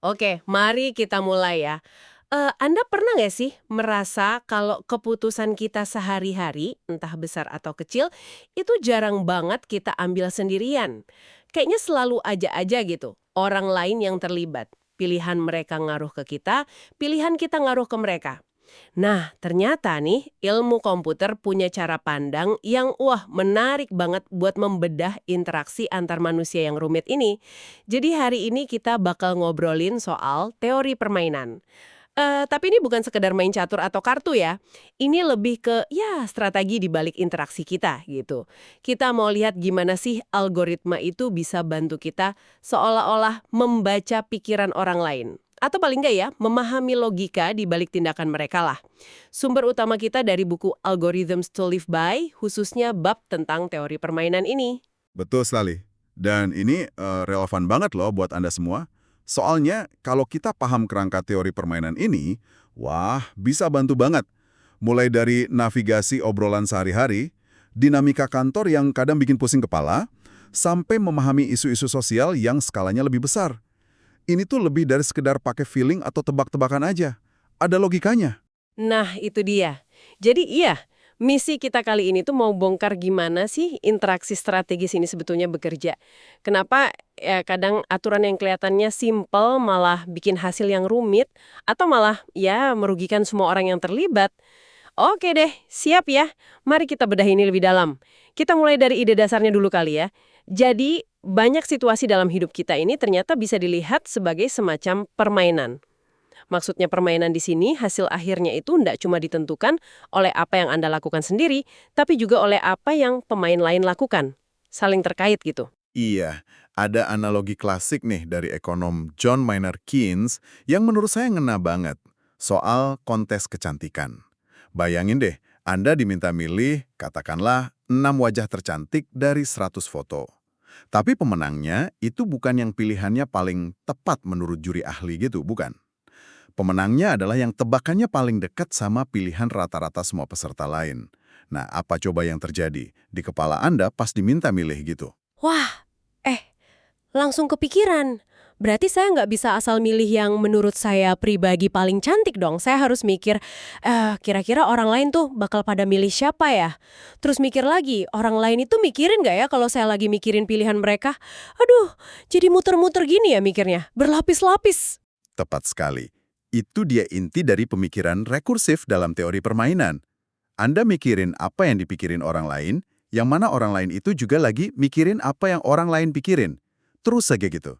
Oke, mari kita mulai ya. Anda pernah nggak sih merasa kalau keputusan kita sehari-hari, entah besar atau kecil, itu jarang banget kita ambil sendirian? Kayaknya selalu aja gitu, orang lain yang terlibat. Pilihan mereka ngaruh ke kita, pilihan kita ngaruh ke mereka. Nah, ternyata nih ilmu komputer punya cara pandang yang menarik banget buat membedah interaksi antar manusia yang rumit ini. Jadi hari ini kita bakal ngobrolin soal teori permainan. Tapi ini bukan sekedar main catur atau kartu ya. Ini lebih ke ya strategi di balik interaksi kita gitu. Kita mau lihat gimana sih algoritma itu bisa bantu kita seolah-olah membaca pikiran orang lain. Atau paling nggak ya, memahami logika di balik tindakan mereka lah. Sumber utama kita dari buku Algorithms to Live By, khususnya bab tentang teori permainan ini. Betul sekali. Dan ini relevan banget loh buat Anda semua. Soalnya kalau kita paham kerangka teori permainan ini, wah bisa bantu banget. Mulai dari navigasi obrolan sehari-hari, dinamika kantor yang kadang bikin pusing kepala, sampai memahami isu-isu sosial yang skalanya lebih besar. Ini tuh lebih dari sekedar pakai feeling atau tebak-tebakan aja. Ada logikanya. Nah, itu dia. Jadi iya, misi kita kali ini tuh mau bongkar gimana sih interaksi strategis ini sebetulnya bekerja. Kenapa ya kadang aturan yang kelihatannya simple malah bikin hasil yang rumit, atau malah ya merugikan semua orang yang terlibat. Oke deh, siap ya. Mari kita bedah ini lebih dalam. Kita mulai dari ide dasarnya dulu kali ya. Jadi, banyak situasi dalam hidup kita ini ternyata bisa dilihat sebagai semacam permainan. Maksudnya permainan di sini, hasil akhirnya itu tidak cuma ditentukan oleh apa yang Anda lakukan sendiri, tapi juga oleh apa yang pemain lain lakukan. Saling terkait gitu. Iya, ada analogi klasik nih dari ekonom John Maynard Keynes yang menurut saya ngena banget. Soal kontes kecantikan. Bayangin deh, Anda diminta milih, katakanlah, 6 wajah tercantik dari 100 foto. Tapi pemenangnya itu bukan yang pilihannya paling tepat menurut juri ahli gitu, bukan? Pemenangnya adalah yang tebakannya paling dekat sama pilihan rata-rata semua peserta lain. Nah, apa coba yang terjadi? Di kepala Anda pas diminta milih gitu. Wah, langsung kepikiran. Berarti saya nggak bisa asal milih yang menurut saya pribadi paling cantik dong. Saya harus mikir, kira-kira orang lain tuh bakal pada milih siapa ya? Terus mikir lagi, orang lain itu mikirin nggak ya kalau saya lagi mikirin pilihan mereka? Aduh, jadi muter-muter gini ya mikirnya, berlapis-lapis. Tepat sekali. Itu dia inti dari pemikiran rekursif dalam teori permainan. Anda mikirin apa yang dipikirin orang lain, yang mana orang lain itu juga lagi mikirin apa yang orang lain pikirin. Terus saja gitu.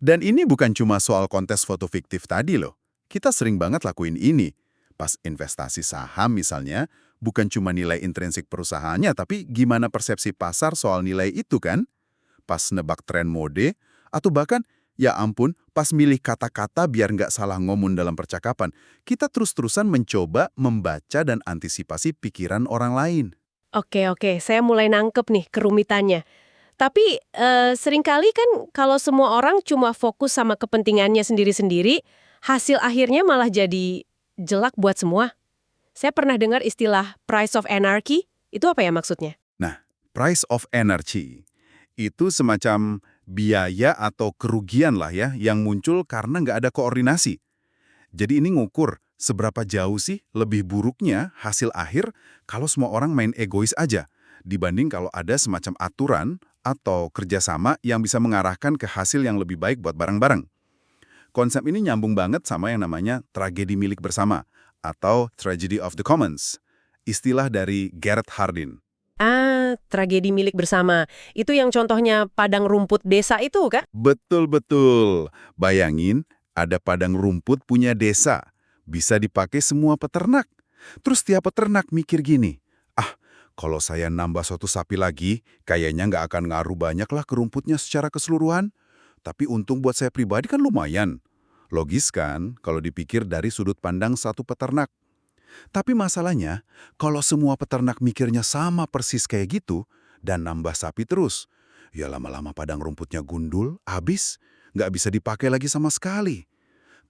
Dan ini bukan cuma soal kontes foto fiktif tadi loh. Kita sering banget lakuin ini. Pas investasi saham misalnya, bukan cuma nilai intrinsik perusahaannya, tapi gimana persepsi pasar soal nilai itu kan? Pas nebak tren mode, atau bahkan, ya ampun, pas milih kata-kata biar nggak salah ngomong dalam percakapan, kita terus-terusan mencoba membaca dan antisipasi pikiran orang lain. Oke, saya mulai nangkep nih kerumitannya. Tapi seringkali kan kalau semua orang cuma fokus sama kepentingannya sendiri-sendiri, hasil akhirnya malah jadi jelek buat semua. Saya pernah dengar istilah price of anarchy, itu apa ya maksudnya? Nah, price of energy itu semacam biaya atau kerugian lah ya yang muncul karena nggak ada koordinasi. Jadi ini ngukur seberapa jauh sih lebih buruknya hasil akhir kalau semua orang main egois aja, dibanding kalau ada semacam aturan atau kerjasama yang bisa mengarahkan ke hasil yang lebih baik buat bareng-bareng. Konsep ini nyambung banget sama yang namanya tragedi milik bersama atau tragedy of the commons, istilah dari Gareth Hardin. Tragedi milik bersama. Itu yang contohnya padang rumput desa itu, Kak? Betul-betul. Bayangin, ada padang rumput punya desa. Bisa dipakai semua peternak. Terus tiap peternak mikir gini, kalau saya nambah 1 sapi lagi, kayaknya nggak akan ngaruh banyak lah ke rumputnya secara keseluruhan. Tapi untung buat saya pribadi kan lumayan. Logis kan, kalau dipikir dari sudut pandang satu peternak. Tapi masalahnya, kalau semua peternak mikirnya sama persis kayak gitu, dan nambah sapi terus, ya lama-lama padang rumputnya gundul, habis, nggak bisa dipakai lagi sama sekali.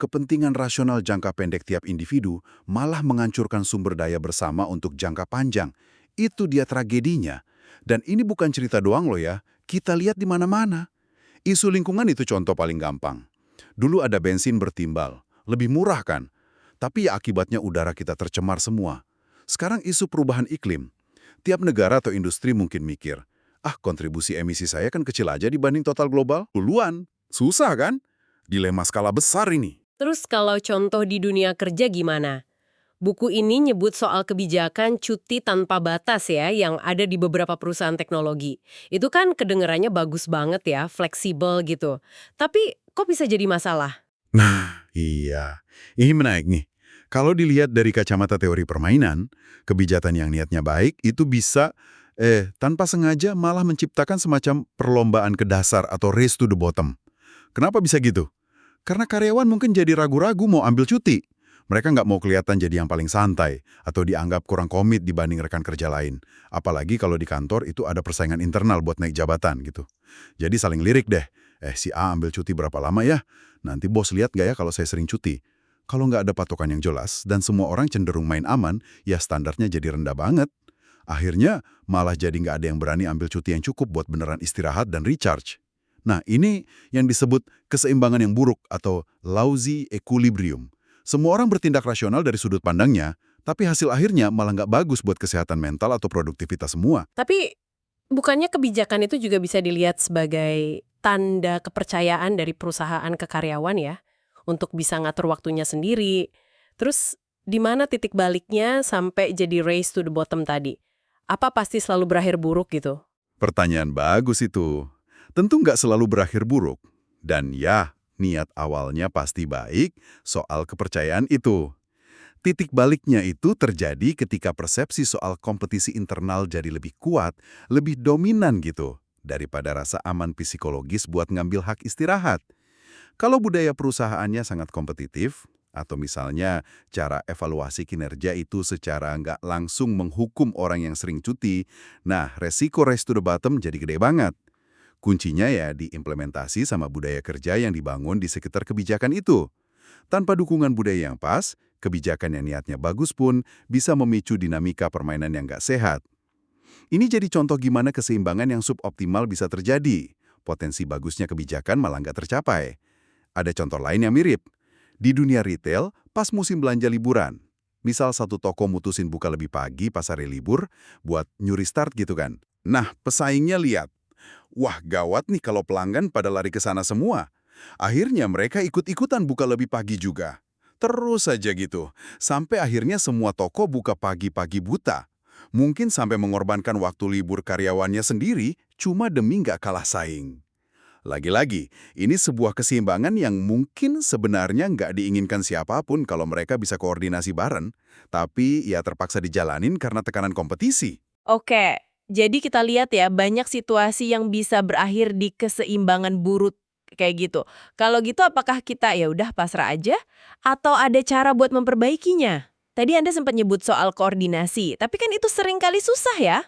Kepentingan rasional jangka pendek tiap individu malah menghancurkan sumber daya bersama untuk jangka panjang. Itu dia tragedinya. Dan ini bukan cerita doang loh ya, kita lihat di mana-mana. Isu lingkungan itu contoh paling gampang. Dulu ada bensin bertimbal, lebih murah kan? Tapi ya akibatnya udara kita tercemar semua. Sekarang isu perubahan iklim. Tiap negara atau industri mungkin mikir, kontribusi emisi saya kan kecil aja dibanding total global. Duluan, susah kan? Dilema skala besar ini. Terus kalau contoh di dunia kerja gimana? Buku ini nyebut soal kebijakan cuti tanpa batas ya yang ada di beberapa perusahaan teknologi. Itu kan kedengarannya bagus banget ya, fleksibel gitu. Tapi kok bisa jadi masalah? Nah, iya. Ini menarik nih. Kalau dilihat dari kacamata teori permainan, kebijakan yang niatnya baik itu bisa tanpa sengaja malah menciptakan semacam perlombaan ke dasar atau race to the bottom. Kenapa bisa gitu? Karena karyawan mungkin jadi ragu-ragu mau ambil cuti. Mereka nggak mau kelihatan jadi yang paling santai atau dianggap kurang komit dibanding rekan kerja lain. Apalagi kalau di kantor itu ada persaingan internal buat naik jabatan gitu. Jadi saling lirik deh. Si A ambil cuti berapa lama ya? Nanti bos lihat nggak ya kalau saya sering cuti? Kalau nggak ada patokan yang jelas dan semua orang cenderung main aman, ya standarnya jadi rendah banget. Akhirnya malah jadi nggak ada yang berani ambil cuti yang cukup buat beneran istirahat dan recharge. Nah, ini yang disebut keseimbangan yang buruk atau lousy equilibrium. Semua orang bertindak rasional dari sudut pandangnya, tapi hasil akhirnya malah nggak bagus buat kesehatan mental atau produktivitas semua. Tapi bukannya kebijakan itu juga bisa dilihat sebagai tanda kepercayaan dari perusahaan ke karyawan ya? Untuk bisa ngatur waktunya sendiri. Terus di mana titik baliknya sampai jadi race to the bottom tadi? Apa pasti selalu berakhir buruk gitu? Pertanyaan bagus itu. Tentu nggak selalu berakhir buruk. Dan ya, niat awalnya pasti baik soal kepercayaan itu. Titik baliknya itu terjadi ketika persepsi soal kompetisi internal jadi lebih kuat, lebih dominan gitu, daripada rasa aman psikologis buat ngambil hak istirahat. Kalau budaya perusahaannya sangat kompetitif, atau misalnya cara evaluasi kinerja itu secara nggak langsung menghukum orang yang sering cuti, nah resiko race to the bottom jadi gede banget. Kuncinya ya diimplementasi sama budaya kerja yang dibangun di sekitar kebijakan itu. Tanpa dukungan budaya yang pas, kebijakan yang niatnya bagus pun bisa memicu dinamika permainan yang nggak sehat. Ini jadi contoh gimana keseimbangan yang suboptimal bisa terjadi. Potensi bagusnya kebijakan malah nggak tercapai. Ada contoh lain yang mirip. Di dunia retail, pas musim belanja liburan. Misal satu toko mutusin buka lebih pagi pas hari libur, buat nyuri start gitu kan. Nah, pesaingnya lihat. Wah, gawat nih kalau pelanggan pada lari ke sana semua. Akhirnya mereka ikut-ikutan buka lebih pagi juga. Terus saja gitu. Sampai akhirnya semua toko buka pagi-pagi buta. Mungkin sampai mengorbankan waktu libur karyawannya sendiri cuma demi nggak kalah saing. Lagi-lagi, ini sebuah keseimbangan yang mungkin sebenarnya nggak diinginkan siapapun kalau mereka bisa koordinasi bareng, tapi ya terpaksa dijalanin karena tekanan kompetisi. Oke, jadi kita lihat ya banyak situasi yang bisa berakhir di keseimbangan buruk kayak gitu. Kalau gitu apakah kita ya udah pasrah aja atau ada cara buat memperbaikinya? Tadi Anda sempat nyebut soal koordinasi, tapi kan itu sering kali susah ya?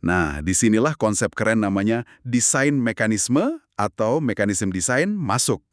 Nah, disinilah konsep keren namanya desain mekanisme atau mekanisme desain masuk.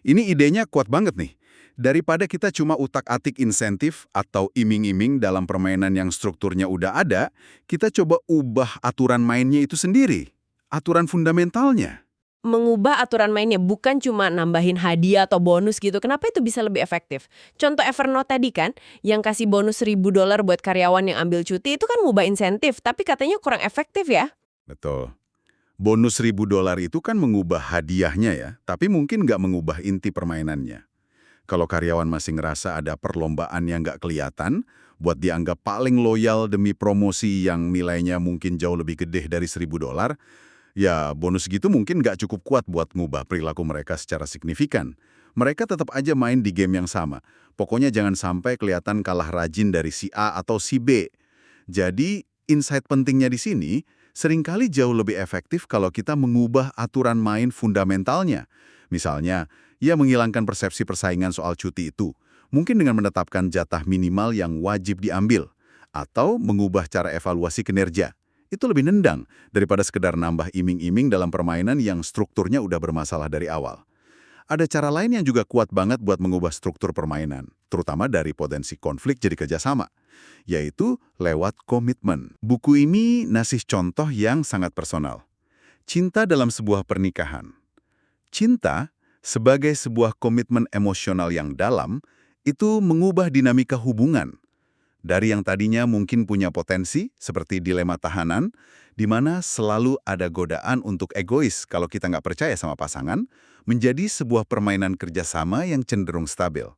Ini idenya kuat banget nih. Daripada kita cuma utak-atik insentif atau iming-iming dalam permainan yang strukturnya udah ada, kita coba ubah aturan mainnya itu sendiri. Aturan fundamentalnya. Mengubah aturan mainnya, bukan cuma nambahin hadiah atau bonus gitu. Kenapa itu bisa lebih efektif? Contoh Evernote tadi kan, yang kasih bonus $1.000 buat karyawan yang ambil cuti, itu kan ngubah insentif, tapi katanya kurang efektif ya? Betul. Bonus $1.000 itu kan mengubah hadiahnya ya, tapi mungkin nggak mengubah inti permainannya. Kalau karyawan masih ngerasa ada perlombaan yang nggak kelihatan, buat dianggap paling loyal demi promosi yang nilainya mungkin jauh lebih gede dari $1.000, ya bonus gitu mungkin nggak cukup kuat buat ngubah perilaku mereka secara signifikan. Mereka tetap aja main di game yang sama. Pokoknya jangan sampai kelihatan kalah rajin dari si A atau si B. Jadi, insight pentingnya di sini, seringkali jauh lebih efektif kalau kita mengubah aturan main fundamentalnya. Misalnya, ya menghilangkan persepsi persaingan soal cuti itu, mungkin dengan menetapkan jatah minimal yang wajib diambil, atau mengubah cara evaluasi kinerja. Itu lebih nendang daripada sekedar nambah iming-iming dalam permainan yang strukturnya udah bermasalah dari awal. Ada cara lain yang juga kuat banget buat mengubah struktur permainan, terutama dari potensi konflik jadi kerjasama, yaitu lewat komitmen. Buku ini ngasih contoh yang sangat personal. Cinta dalam sebuah pernikahan. Cinta Sebagai sebuah komitmen emosional yang dalam, itu mengubah dinamika hubungan. Dari yang tadinya mungkin punya potensi, seperti dilema tahanan, di mana selalu ada godaan untuk egois kalau kita nggak percaya sama pasangan, menjadi sebuah permainan kerjasama yang cenderung stabil.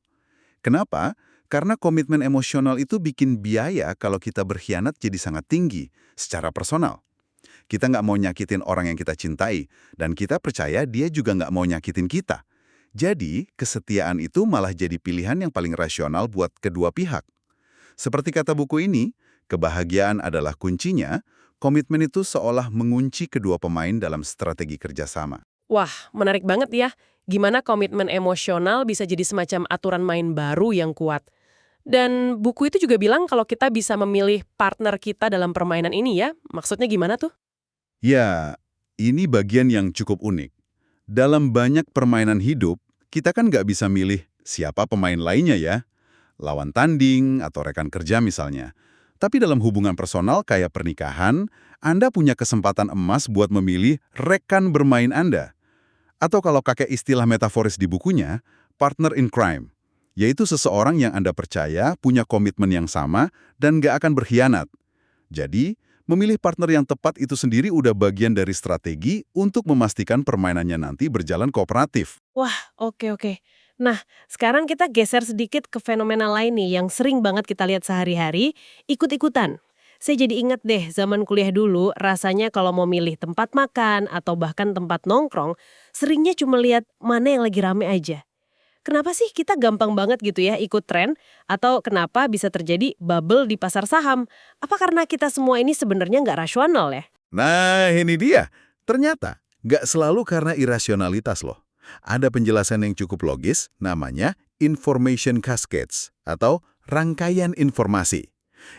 Kenapa? Karena komitmen emosional itu bikin biaya kalau kita berkhianat jadi sangat tinggi secara personal. Kita nggak mau nyakitin orang yang kita cintai, dan kita percaya dia juga nggak mau nyakitin kita. Jadi, kesetiaan itu malah jadi pilihan yang paling rasional buat kedua pihak. Seperti kata buku ini, kebahagiaan adalah kuncinya, komitmen itu seolah mengunci kedua pemain dalam strategi kerjasama. Wah, menarik banget ya. Gimana komitmen emosional bisa jadi semacam aturan main baru yang kuat. Dan buku itu juga bilang kalau kita bisa memilih partner kita dalam permainan ini ya. Maksudnya gimana tuh? Ya, ini bagian yang cukup unik. Dalam banyak permainan hidup, kita kan nggak bisa milih siapa pemain lainnya ya. Lawan tanding atau rekan kerja misalnya. Tapi dalam hubungan personal kayak pernikahan, Anda punya kesempatan emas buat memilih rekan bermain Anda. Atau kalau kakek istilah metaforis di bukunya, partner in crime, yaitu seseorang yang Anda percaya punya komitmen yang sama dan nggak akan berkhianat. Jadi, memilih partner yang tepat itu sendiri udah bagian dari strategi untuk memastikan permainannya nanti berjalan kooperatif. Wah, oke. Nah, sekarang kita geser sedikit ke fenomena lain nih yang sering banget kita lihat sehari-hari, ikut-ikutan. Saya jadi ingat deh, zaman kuliah dulu, rasanya kalau mau milih tempat makan atau bahkan tempat nongkrong, seringnya cuma lihat mana yang lagi rame aja. Kenapa sih kita gampang banget gitu ya ikut tren? Atau kenapa bisa terjadi bubble di pasar saham? Apa karena kita semua ini sebenarnya nggak rasional ya? Nah, ini dia. Ternyata, nggak selalu karena irasionalitas loh. Ada penjelasan yang cukup logis, namanya information cascades, atau rangkaian informasi.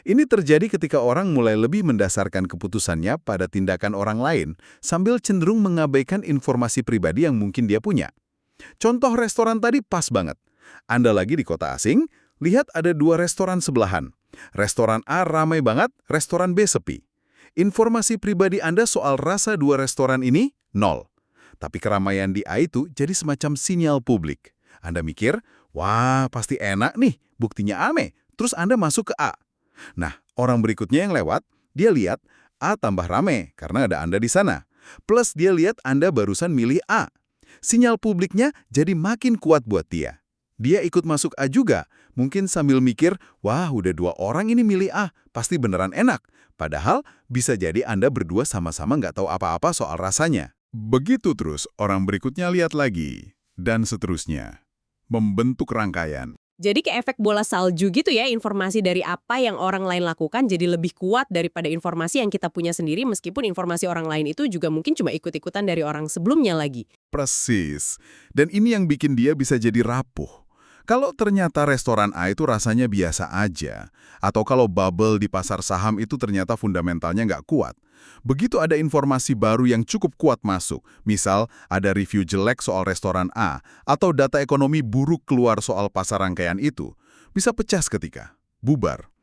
Ini terjadi ketika orang mulai lebih mendasarkan keputusannya pada tindakan orang lain, sambil cenderung mengabaikan informasi pribadi yang mungkin dia punya. Contoh restoran tadi pas banget. Anda lagi di kota asing, lihat ada dua restoran sebelahan. Restoran A ramai banget, restoran B sepi. Informasi pribadi Anda soal rasa dua restoran ini, nol. Tapi keramaian di A itu jadi semacam sinyal publik. Anda mikir, wah pasti enak nih, buktinya ame. Terus Anda masuk ke A. Nah, orang berikutnya yang lewat, dia lihat A tambah rame karena ada Anda di sana. Plus dia lihat Anda barusan milih A. Sinyal publiknya jadi makin kuat buat dia. Dia ikut masuk A juga, mungkin sambil mikir, wah udah dua orang ini milih A, pasti beneran enak. Padahal bisa jadi Anda berdua sama-sama nggak tahu apa-apa soal rasanya. Begitu terus orang berikutnya lihat lagi, dan seterusnya. Membentuk rangkaian. Jadi kayak efek bola salju gitu ya, informasi dari apa yang orang lain lakukan jadi lebih kuat daripada informasi yang kita punya sendiri meskipun informasi orang lain itu juga mungkin cuma ikut-ikutan dari orang sebelumnya lagi. Persis. Dan ini yang bikin dia bisa jadi rapuh. Kalau ternyata restoran A itu rasanya biasa aja, atau kalau bubble di pasar saham itu ternyata fundamentalnya nggak kuat, begitu ada informasi baru yang cukup kuat masuk, misal ada review jelek soal restoran A, atau data ekonomi buruk keluar soal pasar rangkaian itu, bisa pecah seketika, bubar.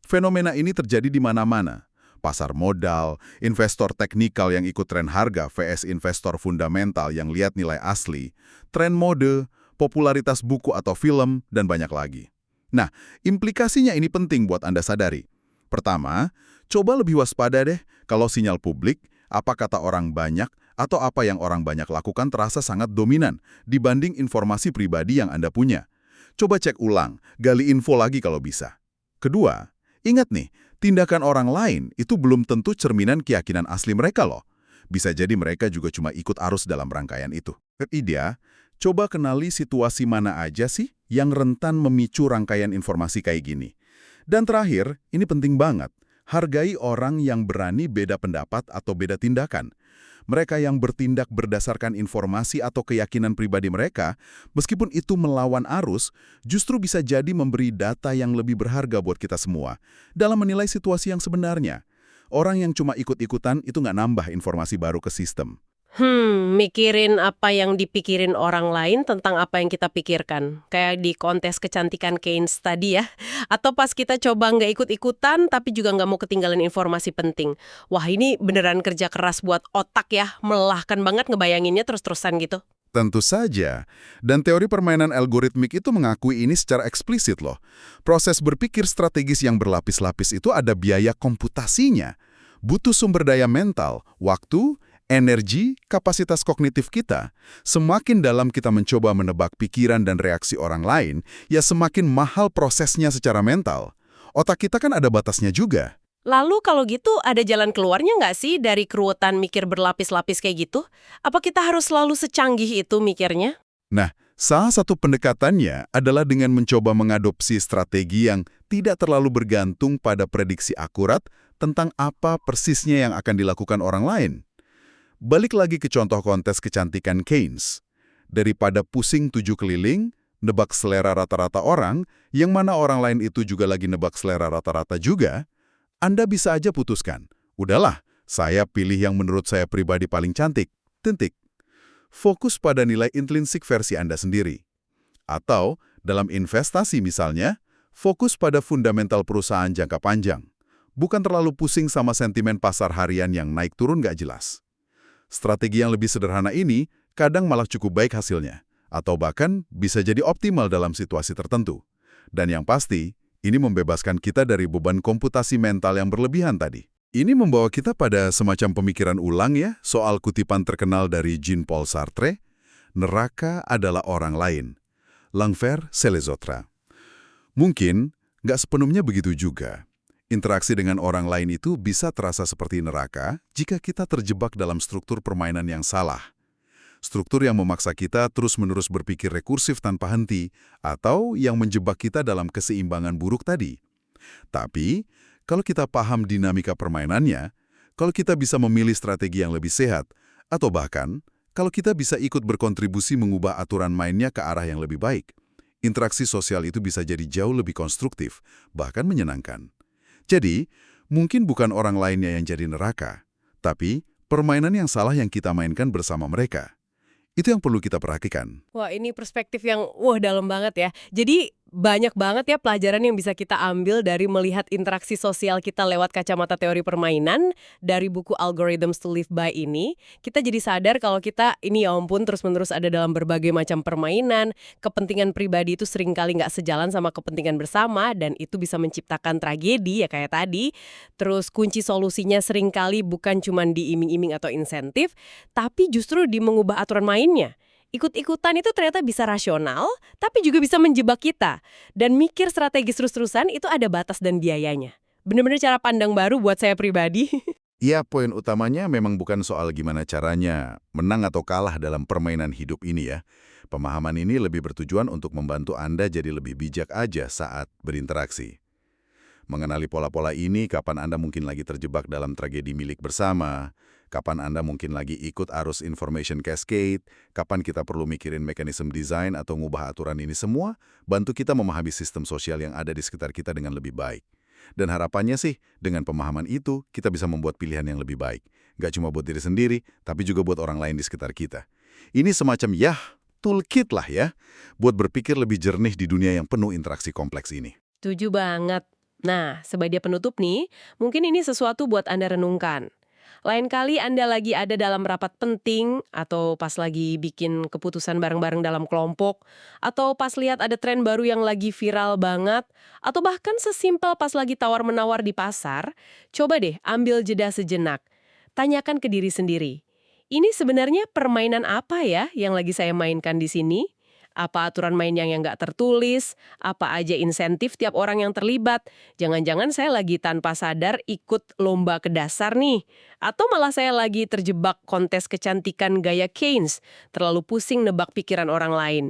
Fenomena ini terjadi di mana-mana. Pasar modal, investor teknikal yang ikut tren harga vs investor fundamental yang lihat nilai asli, tren mode, popularitas buku atau film, dan banyak lagi. Nah, implikasinya ini penting buat Anda sadari. Pertama, coba lebih waspada deh kalau sinyal publik, apa kata orang banyak, atau apa yang orang banyak lakukan terasa sangat dominan dibanding informasi pribadi yang Anda punya. Coba cek ulang, gali info lagi kalau bisa. Kedua, ingat nih, tindakan orang lain itu belum tentu cerminan keyakinan asli mereka loh. Bisa jadi mereka juga cuma ikut arus dalam rangkaian itu. Ketiga, coba kenali situasi mana aja sih yang rentan memicu rangkaian informasi kayak gini. Dan terakhir, ini penting banget, hargai orang yang berani beda pendapat atau beda tindakan. Mereka yang bertindak berdasarkan informasi atau keyakinan pribadi mereka, meskipun itu melawan arus, justru bisa jadi memberi data yang lebih berharga buat kita semua dalam menilai situasi yang sebenarnya. Orang yang cuma ikut-ikutan itu nggak nambah informasi baru ke sistem. Mikirin apa yang dipikirin orang lain tentang apa yang kita pikirkan. Kayak di kontes kecantikan Keynes tadi ya. Atau pas kita coba nggak ikut-ikutan tapi juga nggak mau ketinggalan informasi penting. Wah ini beneran kerja keras buat otak ya. Melelahkan banget ngebayanginnya terus-terusan gitu. Tentu saja. Dan teori permainan algoritmik itu mengakui ini secara eksplisit loh. Proses berpikir strategis yang berlapis-lapis itu ada biaya komputasinya. Butuh sumber daya mental, waktu, energi, kapasitas kognitif kita. Semakin dalam kita mencoba menebak pikiran dan reaksi orang lain, ya semakin mahal prosesnya secara mental. Otak kita kan ada batasnya juga. Lalu kalau gitu ada jalan keluarnya nggak sih dari keruwetan mikir berlapis-lapis kayak gitu? Apa kita harus selalu secanggih itu mikirnya? Nah, salah satu pendekatannya adalah dengan mencoba mengadopsi strategi yang tidak terlalu bergantung pada prediksi akurat tentang apa persisnya yang akan dilakukan orang lain. Balik lagi ke contoh kontes kecantikan Keynes. Daripada pusing 7 keliling, nebak selera rata-rata orang, yang mana orang lain itu juga lagi nebak selera rata-rata juga, Anda bisa aja putuskan, udahlah, saya pilih yang menurut saya pribadi paling cantik, titik. Fokus pada nilai intrinsik versi Anda sendiri. Atau, dalam investasi misalnya, fokus pada fundamental perusahaan jangka panjang. Bukan terlalu pusing sama sentimen pasar harian yang naik turun nggak jelas. Strategi yang lebih sederhana ini kadang malah cukup baik hasilnya, atau bahkan bisa jadi optimal dalam situasi tertentu. Dan yang pasti, ini membebaskan kita dari beban komputasi mental yang berlebihan tadi. Ini membawa kita pada semacam pemikiran ulang ya, soal kutipan terkenal dari Jean-Paul Sartre, neraka adalah orang lain. L'enfer, c'est les autres. Mungkin, nggak sepenuhnya begitu juga. Interaksi dengan orang lain itu bisa terasa seperti neraka jika kita terjebak dalam struktur permainan yang salah. Struktur yang memaksa kita terus-menerus berpikir rekursif tanpa henti, atau yang menjebak kita dalam keseimbangan buruk tadi. Tapi, kalau kita paham dinamika permainannya, kalau kita bisa memilih strategi yang lebih sehat, atau bahkan, kalau kita bisa ikut berkontribusi mengubah aturan mainnya ke arah yang lebih baik, interaksi sosial itu bisa jadi jauh lebih konstruktif, bahkan menyenangkan. Jadi, mungkin bukan orang lainnya yang jadi neraka, tapi permainan yang salah yang kita mainkan bersama mereka. Itu yang perlu kita perhatikan. Wah, ini perspektif yang dalam banget ya. Jadi banyak banget ya pelajaran yang bisa kita ambil dari melihat interaksi sosial kita lewat kacamata teori permainan dari buku Algorithms to Live By ini. Kita jadi sadar kalau kita ini ya ampun terus-menerus ada dalam berbagai macam permainan, kepentingan pribadi itu seringkali nggak sejalan sama kepentingan bersama dan itu bisa menciptakan tragedi ya kayak tadi. Terus kunci solusinya seringkali bukan cuma diiming-iming atau insentif, tapi justru di mengubah aturan mainnya. Ikut-ikutan itu ternyata bisa rasional, tapi juga bisa menjebak kita. Dan mikir strategis terus-terusan itu ada batas dan biayanya. Bener-bener cara pandang baru buat saya pribadi. Iya, poin utamanya memang bukan soal gimana caranya menang atau kalah dalam permainan hidup ini ya. Pemahaman ini lebih bertujuan untuk membantu Anda jadi lebih bijak aja saat berinteraksi. Mengenali pola-pola ini, kapan Anda mungkin lagi terjebak dalam tragedi milik bersama, kapan Anda mungkin lagi ikut arus information cascade, kapan kita perlu mikirin mekanisme desain atau ngubah aturan ini semua, bantu kita memahami sistem sosial yang ada di sekitar kita dengan lebih baik. Dan harapannya sih, dengan pemahaman itu, kita bisa membuat pilihan yang lebih baik. Nggak cuma buat diri sendiri, tapi juga buat orang lain di sekitar kita. Ini semacam toolkit lah ya, buat berpikir lebih jernih di dunia yang penuh interaksi kompleks ini. Setuju banget. Nah, sebagai penutup nih, mungkin ini sesuatu buat Anda renungkan. Lain kali Anda lagi ada dalam rapat penting, atau pas lagi bikin keputusan bareng-bareng dalam kelompok, atau pas lihat ada tren baru yang lagi viral banget, atau bahkan sesimpel pas lagi tawar-menawar di pasar, coba deh ambil jeda sejenak. Tanyakan ke diri sendiri, ini sebenarnya permainan apa ya yang lagi saya mainkan di sini? Apa aturan main yang nggak tertulis? Apa aja insentif tiap orang yang terlibat? Jangan-jangan saya lagi tanpa sadar ikut lomba ke dasar nih. Atau malah saya lagi terjebak kontes kecantikan gaya Keynes, terlalu pusing nebak pikiran orang lain.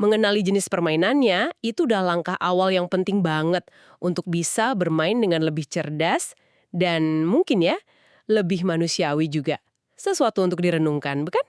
Mengenali jenis permainannya, itu udah langkah awal yang penting banget untuk bisa bermain dengan lebih cerdas dan mungkin ya, lebih manusiawi juga. Sesuatu untuk direnungkan, bukan?